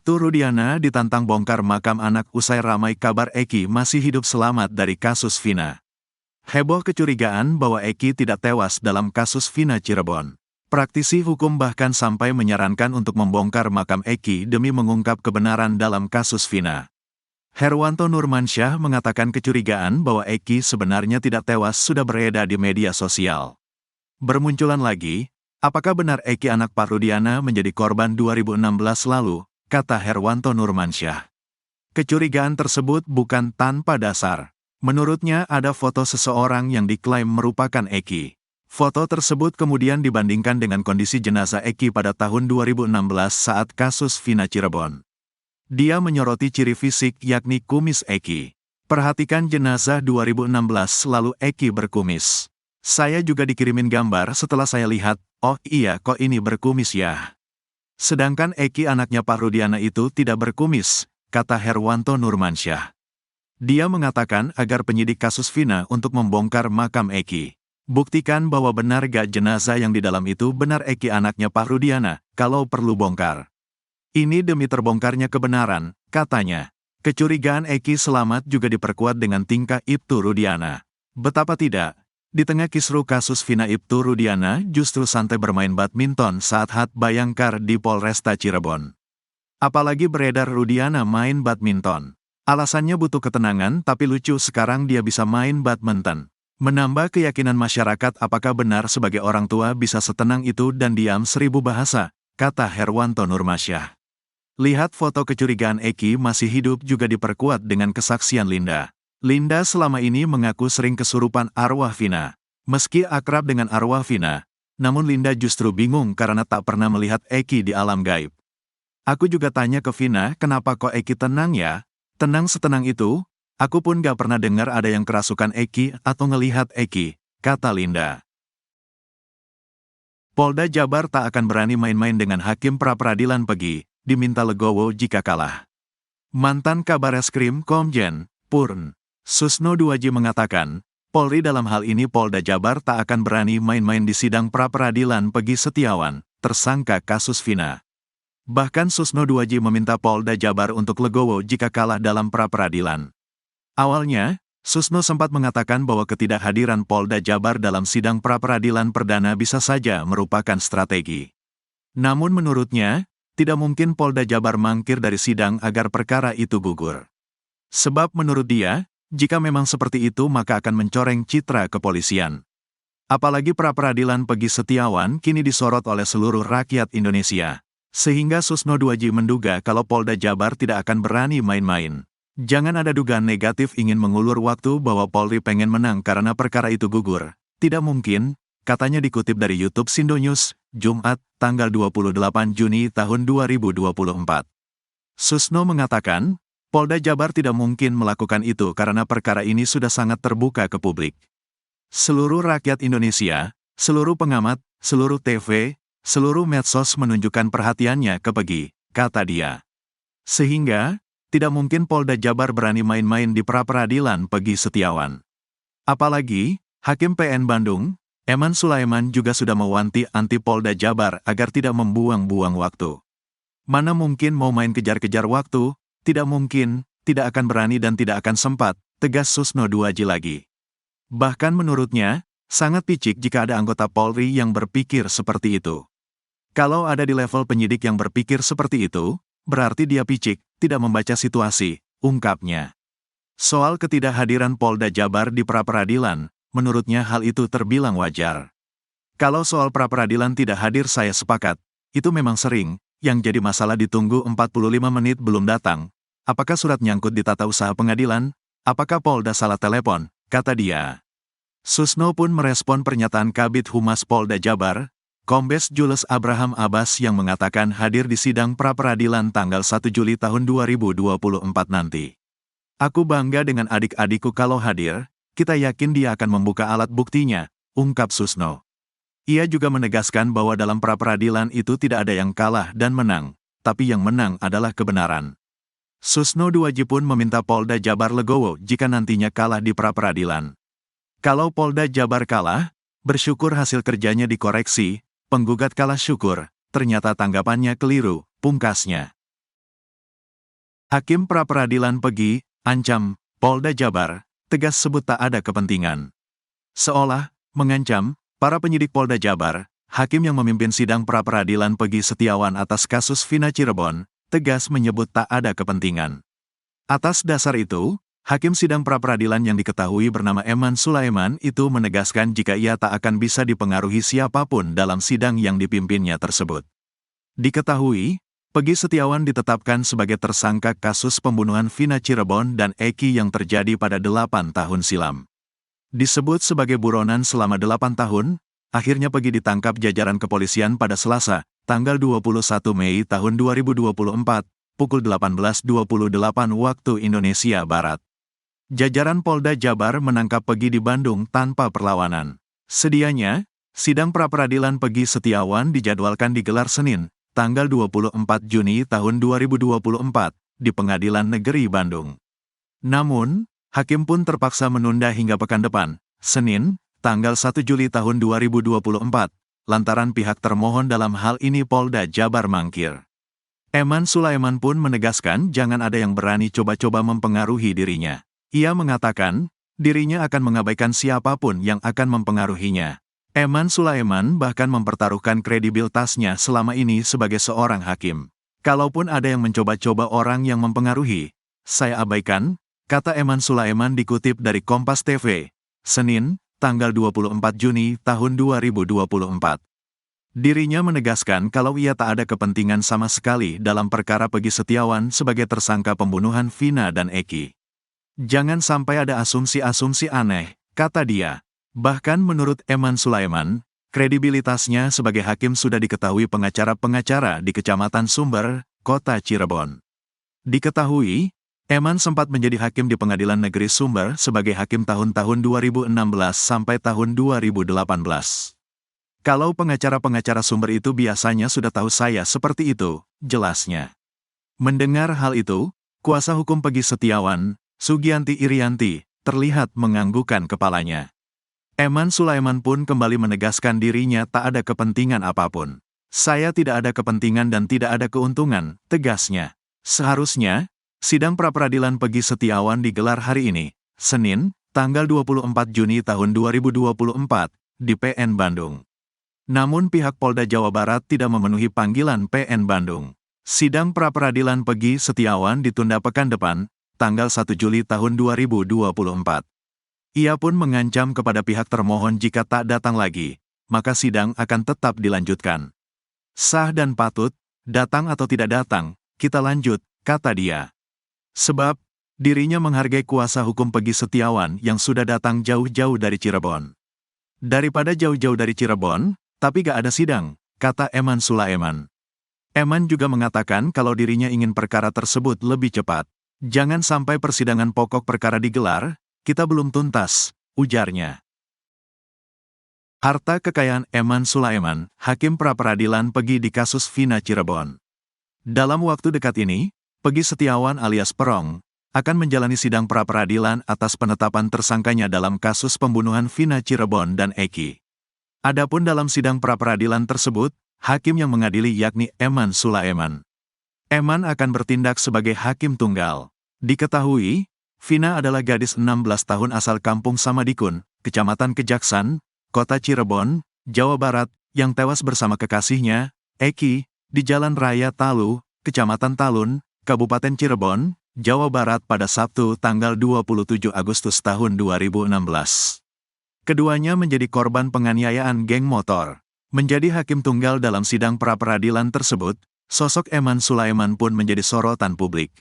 Ibtu Rudiana ditantang bongkar makam anak usai ramai kabar Eki masih hidup selamat dari kasus Vina. Heboh kecurigaan bahwa Eki tidak tewas dalam kasus Vina Cirebon. Praktisi hukum bahkan sampai menyarankan untuk membongkar makam Eki demi mengungkap kebenaran dalam kasus Vina. Herwanto Nurmansyah mengatakan kecurigaan bahwa Eki sebenarnya tidak tewas sudah beredar di media sosial. Bermunculan lagi, apakah benar Eki anak Pak Rudiana menjadi korban 2016 lalu? Kata Herwanto Nurmansyah. Kecurigaan tersebut bukan tanpa dasar. Menurutnya ada foto seseorang yang diklaim merupakan Eki. Foto tersebut kemudian dibandingkan dengan kondisi jenazah Eki pada tahun 2016 saat kasus Vina Cirebon. Dia menyoroti ciri fisik yakni kumis Eki. Perhatikan jenazah 2016 lalu Eki berkumis. Saya juga dikirimin gambar setelah saya lihat, oh iya kok ini berkumis ya. Sedangkan Eki anaknya Pak Rudiana itu tidak berkumis, kata Herwanto Nurmansyah. Dia mengatakan agar penyidik kasus Vina untuk membongkar makam Eki. Buktikan bahwa benar gak jenazah yang di dalam itu benar Eki anaknya Pak Rudiana, kalau perlu bongkar. Ini demi terbongkarnya kebenaran, katanya. Kecurigaan Eki selamat juga diperkuat dengan tingkah Ibtu Rudiana. Betapa tidak? Di tengah kisru kasus Vina, Ibtu Rudiana justru santai bermain badminton saat Hat Bayangkar di Polresta Cirebon. Apalagi beredar Rudiana main badminton. Alasannya butuh ketenangan, tapi lucu sekarang dia bisa main badminton. Menambah keyakinan masyarakat apakah benar sebagai orang tua bisa setenang itu dan diam 1000 bahasa, kata Herwanto Nurmansyah. Lihat foto kecurigaan Eki masih hidup juga diperkuat dengan kesaksian Linda. Linda selama ini mengaku sering kesurupan arwah Vina. Meski akrab dengan arwah Vina, namun Linda justru bingung karena tak pernah melihat Eki di alam gaib. Aku juga tanya ke Vina, kenapa kok Eki tenang ya? Tenang setenang itu? Aku pun gak pernah dengar ada yang kerasukan Eki atau ngelihat Eki, kata Linda. Polda Jabar tak akan berani main-main dengan Hakim Pra-Peradilan Pegi, diminta legowo jika kalah. Mantan Kabareskrim Komjen Purn Susno Duaji mengatakan, Polri dalam hal ini Polda Jabar tak akan berani main-main di sidang pra-peradilan Pegi Setiawan, tersangka kasus Vina. Bahkan Susno Duaji meminta Polda Jabar untuk legowo jika kalah dalam pra-peradilan. Awalnya, Susno sempat mengatakan bahwa ketidakhadiran Polda Jabar dalam sidang pra-peradilan perdana bisa saja merupakan strategi. Namun menurutnya, tidak mungkin Polda Jabar mangkir dari sidang agar perkara itu gugur. Sebab menurut dia, jika memang seperti itu maka akan mencoreng citra kepolisian. Apalagi pra-peradilan Pegi Setiawan kini disorot oleh seluruh rakyat Indonesia. Sehingga Susno Duaji menduga kalau Polda Jabar tidak akan berani main-main. Jangan ada dugaan negatif ingin mengulur waktu bahwa Polri pengen menang karena perkara itu gugur. Tidak mungkin, katanya dikutip dari YouTube Sindonews, Jumat, tanggal 28 Juni tahun 2024. Susno mengatakan, Polda Jabar tidak mungkin melakukan itu karena perkara ini sudah sangat terbuka ke publik. Seluruh rakyat Indonesia, seluruh pengamat, seluruh TV, seluruh medsos menunjukkan perhatiannya ke Pegi, kata dia. Sehingga, tidak mungkin Polda Jabar berani main-main di pra-peradilan Pegi Setiawan. Apalagi, Hakim PN Bandung, Eman Sulaiman juga sudah mewanti anti Polda Jabar agar tidak membuang-buang waktu. Mana mungkin mau main kejar-kejar waktu? Tidak mungkin, tidak akan berani dan tidak akan sempat, tegas Susno Duaji lagi. Bahkan menurutnya, sangat picik jika ada anggota Polri yang berpikir seperti itu. Kalau ada di level penyidik yang berpikir seperti itu, berarti dia picik, tidak membaca situasi, ungkapnya. Soal ketidakhadiran Polda Jabar di pra-peradilan, menurutnya hal itu terbilang wajar. Kalau soal pra-peradilan tidak hadir saya sepakat, itu memang sering, yang jadi masalah ditunggu 45 menit belum datang. Apakah surat nyangkut di tata usaha pengadilan? Apakah Polda salah telepon? Kata dia. Susno pun merespon pernyataan Kabid Humas Polda Jabar, Kombes Jules Abraham Abbas yang mengatakan hadir di sidang pra-peradilan tanggal 1 Juli tahun 2024 nanti. Aku bangga dengan adik-adikku kalau hadir, kita yakin dia akan membuka alat buktinya, ungkap Susno. Ia juga menegaskan bahwa dalam pra-peradilan itu tidak ada yang kalah dan menang, tapi yang menang adalah kebenaran. Susno Duaji pun meminta Polda Jabar legowo jika nantinya kalah di pra-peradilan. Kalau Polda Jabar kalah, bersyukur hasil kerjanya dikoreksi, penggugat kalah syukur, ternyata tanggapannya keliru, pungkasnya. Hakim pra-peradilan Pegi, ancam, Polda Jabar, tegas sebut tak ada kepentingan. Seolah mengancam para penyidik Polda Jabar, hakim yang memimpin sidang pra-peradilan Pegi Setiawan atas kasus Vina Cirebon, tegas menyebut tak ada kepentingan. Atas dasar itu, hakim sidang pra-peradilan yang diketahui bernama Eman Sulaiman itu menegaskan jika ia tak akan bisa dipengaruhi siapapun dalam sidang yang dipimpinnya tersebut. Diketahui, Pegi Setiawan ditetapkan sebagai tersangka kasus pembunuhan Vina Cirebon dan Eki yang terjadi pada 8 tahun silam. Disebut sebagai buronan selama 8 tahun, akhirnya Pegi ditangkap jajaran kepolisian pada Selasa, tanggal 21 Mei tahun 2024, pukul 18.28 waktu Indonesia Barat. Jajaran Polda Jabar menangkap Pegi di Bandung tanpa perlawanan. Sedianya, sidang pra-peradilan Pegi Setiawan dijadwalkan digelar Senin, tanggal 24 Juni tahun 2024, di Pengadilan Negeri Bandung. Namun, hakim pun terpaksa menunda hingga pekan depan, Senin, tanggal 1 Juli tahun 2024, lantaran pihak termohon dalam hal ini Polda Jabar mangkir. Eman Sulaiman pun menegaskan jangan ada yang berani coba-coba mempengaruhi dirinya. Ia mengatakan, dirinya akan mengabaikan siapapun yang akan mempengaruhinya. Eman Sulaiman bahkan mempertaruhkan kredibilitasnya selama ini sebagai seorang hakim. Kalaupun ada yang mencoba-coba orang yang mempengaruhi, saya abaikan, kata Eman Sulaiman dikutip dari Kompas TV, Senin, tanggal 24 Juni tahun 2024. Dirinya menegaskan kalau ia tak ada kepentingan sama sekali dalam perkara Pegi Setiawan sebagai tersangka pembunuhan Vina dan Eki. Jangan sampai ada asumsi-asumsi aneh, kata dia. Bahkan menurut Eman Sulaiman, kredibilitasnya sebagai hakim sudah diketahui pengacara-pengacara di Kecamatan Sumber, Kota Cirebon. Diketahui, Eman sempat menjadi hakim di Pengadilan Negeri Sumber sebagai hakim tahun-tahun 2016 sampai tahun 2018. Kalau pengacara-pengacara Sumber itu biasanya sudah tahu saya seperti itu, jelasnya. Mendengar hal itu, kuasa hukum Pegi Setiawan, Sugianti Irianti, terlihat menganggukkan kepalanya. Eman Sulaiman pun kembali menegaskan dirinya tak ada kepentingan apapun. Saya tidak ada kepentingan dan tidak ada keuntungan, tegasnya. Seharusnya, sidang pra-peradilan Pegi Setiawan digelar hari ini, Senin, tanggal 24 Juni tahun 2024, di PN Bandung. Namun pihak Polda Jawa Barat tidak memenuhi panggilan PN Bandung. Sidang pra-peradilan Pegi Setiawan ditunda pekan depan, tanggal 1 Juli tahun 2024. Ia pun mengancam kepada pihak termohon jika tak datang lagi, maka sidang akan tetap dilanjutkan. Sah dan patut, datang atau tidak datang, kita lanjut, kata dia. Sebab, dirinya menghargai kuasa hukum Pegi Setiawan yang sudah datang jauh-jauh dari Cirebon. Daripada jauh-jauh dari Cirebon, tapi gak ada sidang, kata Eman Sulaiman. Eman juga mengatakan kalau dirinya ingin perkara tersebut lebih cepat. Jangan sampai persidangan pokok perkara digelar, kita belum tuntas, ujarnya. Harta kekayaan Eman Sulaiman, hakim pra-peradilan Pegi di kasus Vina Cirebon. Dalam waktu dekat ini, Pegi Setiawan alias Perong, akan menjalani sidang pra-peradilan atas penetapan tersangkanya dalam kasus pembunuhan Vina Cirebon dan Eki. Adapun dalam sidang pra-peradilan tersebut, hakim yang mengadili yakni Eman Sulaiman. Eman akan bertindak sebagai hakim tunggal. Diketahui, Vina adalah gadis 16 tahun asal Kampung Samadikun, Kecamatan Kejaksan, Kota Cirebon, Jawa Barat, yang tewas bersama kekasihnya, Eki, di Jalan Raya Talu, Kecamatan Talun, Kabupaten Cirebon, Jawa Barat pada Sabtu tanggal 27 Agustus tahun 2016. Keduanya menjadi korban penganiayaan geng motor. Menjadi hakim tunggal dalam sidang pra-peradilan tersebut, sosok Eman Sulaiman pun menjadi sorotan publik.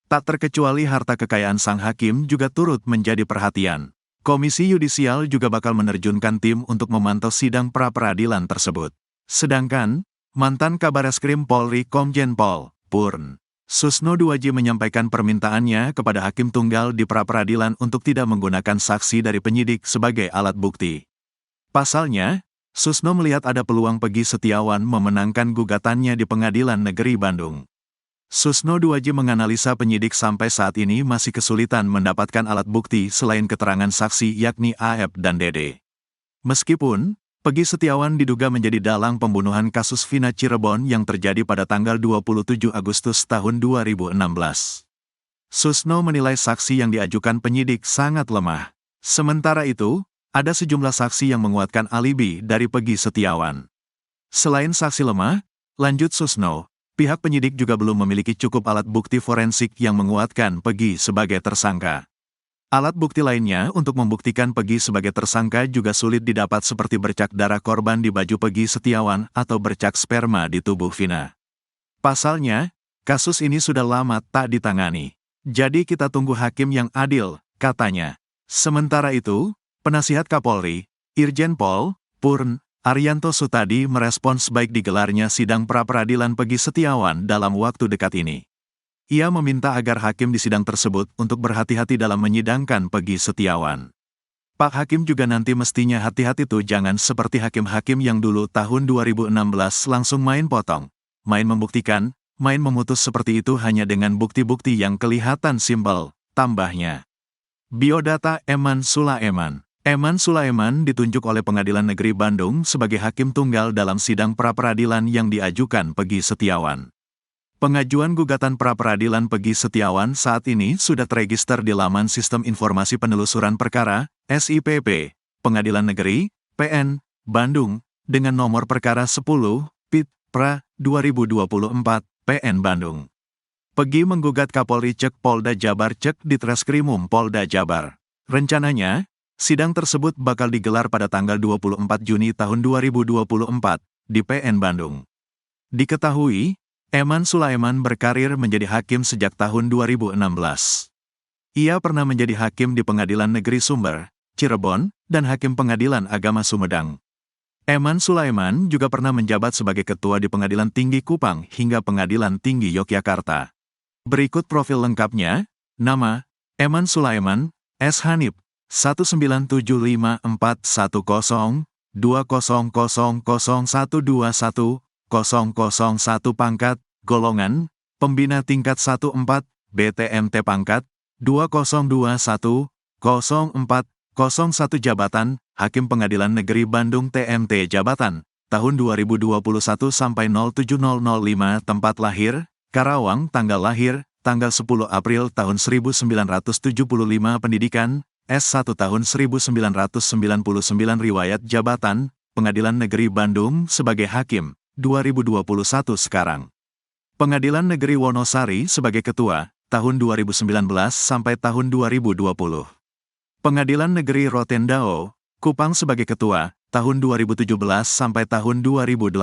Tak terkecuali harta kekayaan sang hakim juga turut menjadi perhatian. Komisi Yudisial juga bakal menerjunkan tim untuk memantau sidang pra-peradilan tersebut. Sedangkan, mantan Kabareskrim Polri Komjen Pol, Purn. Susno Duaji menyampaikan permintaannya kepada hakim tunggal di pra-peradilan untuk tidak menggunakan saksi dari penyidik sebagai alat bukti. Pasalnya, Susno melihat ada peluang Pegi Setiawan memenangkan gugatannya di Pengadilan Negeri Bandung. Susno Duaji menganalisa penyidik sampai saat ini masih kesulitan mendapatkan alat bukti selain keterangan saksi yakni AF dan DD. Meskipun, Peggy Setiawan diduga menjadi dalang pembunuhan kasus Vina Cirebon yang terjadi pada tanggal 27 Agustus tahun 2016. Susno menilai saksi yang diajukan penyidik sangat lemah. Sementara itu, ada sejumlah saksi yang menguatkan alibi dari Peggy Setiawan. Selain saksi lemah, lanjut Susno, pihak penyidik juga belum memiliki cukup alat bukti forensik yang menguatkan Peggy sebagai tersangka. Alat bukti lainnya untuk membuktikan Peggy sebagai tersangka juga sulit didapat seperti bercak darah korban di baju Peggy Setiawan atau bercak sperma di tubuh Vina. Pasalnya, kasus ini sudah lama tak ditangani. Jadi kita tunggu hakim yang adil, katanya. Sementara itu, penasihat Kapolri, Irjen Pol. Purn. Arianto Sutadi merespons baik digelarnya sidang pra-peradilan Peggy Setiawan dalam waktu dekat ini. Ia meminta agar hakim di sidang tersebut untuk berhati-hati dalam menyidangkan Peggy Setiawan. Pak Hakim juga nanti mestinya hati-hati tuh jangan seperti hakim-hakim yang dulu tahun 2016 langsung main potong, main membuktikan, main memutus seperti itu hanya dengan bukti-bukti yang kelihatan simpel, tambahnya. Biodata Eman Sulaiman. Eman Sulaiman ditunjuk oleh Pengadilan Negeri Bandung sebagai hakim tunggal dalam sidang pra-peradilan yang diajukan Peggy Setiawan. Pengajuan gugatan pra-peradilan Peggy Setiawan saat ini sudah terregister di laman Sistem Informasi Penelusuran Perkara, SIPP, Pengadilan Negeri, PN, Bandung, dengan nomor perkara 10, PIT, PRA, 2024, PN Bandung. Peggy menggugat Kapolri Cek Polda Jabar Cek di Treskrimum Polda Jabar. Rencananya, sidang tersebut bakal digelar pada tanggal 24 Juni tahun 2024, di PN Bandung. Diketahui, Eman Sulaiman berkarir menjadi hakim sejak tahun 2016. Ia pernah menjadi hakim di Pengadilan Negeri Sumber, Cirebon, dan Hakim Pengadilan Agama Sumedang. Eman Sulaiman juga pernah menjabat sebagai ketua di Pengadilan Tinggi Kupang hingga Pengadilan Tinggi Yogyakarta. Berikut profil lengkapnya. Nama, Eman Sulaiman, S. Hanif, 1975410, 2000121, 001 pangkat, golongan, pembina tingkat 14, BTMT pangkat, 2021, 0401 jabatan, Hakim Pengadilan Negeri Bandung TMT jabatan, tahun 2021 sampai 07005 tempat lahir, Karawang tanggal lahir, tanggal 10 April tahun 1975 pendidikan, S1 tahun 1999 riwayat jabatan, Pengadilan Negeri Bandung sebagai hakim, 2021 sekarang. Pengadilan Negeri Wonosari sebagai ketua, tahun 2019 sampai tahun 2020. Pengadilan Negeri Rotendao, Kupang sebagai ketua, tahun 2017 sampai tahun 2018.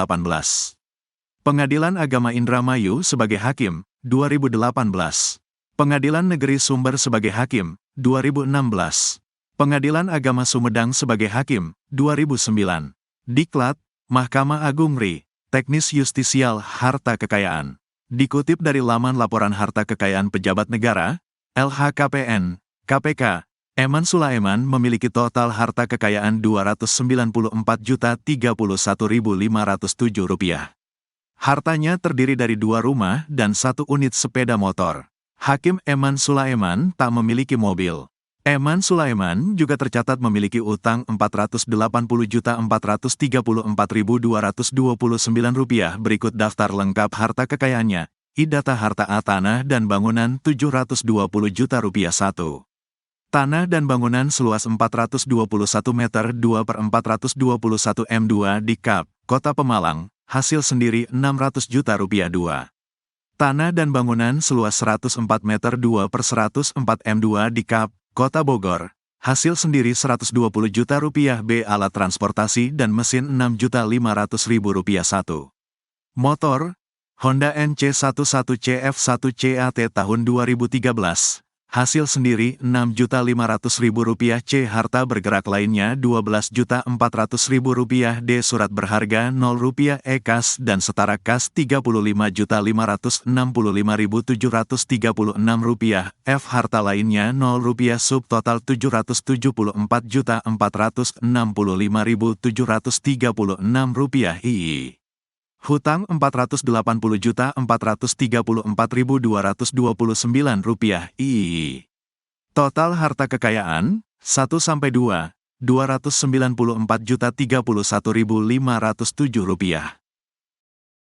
Pengadilan Agama Indramayu sebagai hakim, 2018. Pengadilan Negeri Sumber sebagai hakim, 2016. Pengadilan Agama Sumedang sebagai hakim, 2009. Diklat, Mahkamah Agung RI. Teknis Justisial Harta Kekayaan. Dikutip dari laman Laporan Harta Kekayaan Pejabat Negara, LHKPN, KPK, Eman Sulaiman memiliki total harta kekayaan Rp294.031.507. Hartanya terdiri dari 2 rumah dan 1 unit sepeda motor. Hakim Eman Sulaiman tak memiliki mobil. Eman Sulaiman juga tercatat memiliki utang Rp480.434.229. Berikut daftar lengkap harta kekayaannya. Idata harta tanah dan bangunan Rp720 juta. 1. Tanah dan bangunan seluas 421 meter 2/421 m2 di Kap, Kota Pemalang, hasil sendiri Rp600 juta. 2. Tanah dan bangunan seluas 104 meter 2/104 m2 di Kap, Kota Bogor, hasil sendiri Rp120 juta. B. Alat transportasi dan mesin Rp6.500.000. 1. Motor, Honda NC11 CF1 CAT tahun 2013, hasil sendiri Rp6.500.000. C. Harta bergerak lainnya Rp12.400.000. D. Surat berharga Rp0. E. Kas dan setara kas Rp35.565.736. F. Harta lainnya Rp0. Subtotal Rp774.465.736. II. Hutang Rp480.434.229. II. Total harta kekayaan, 1-2. Rp294.031.507.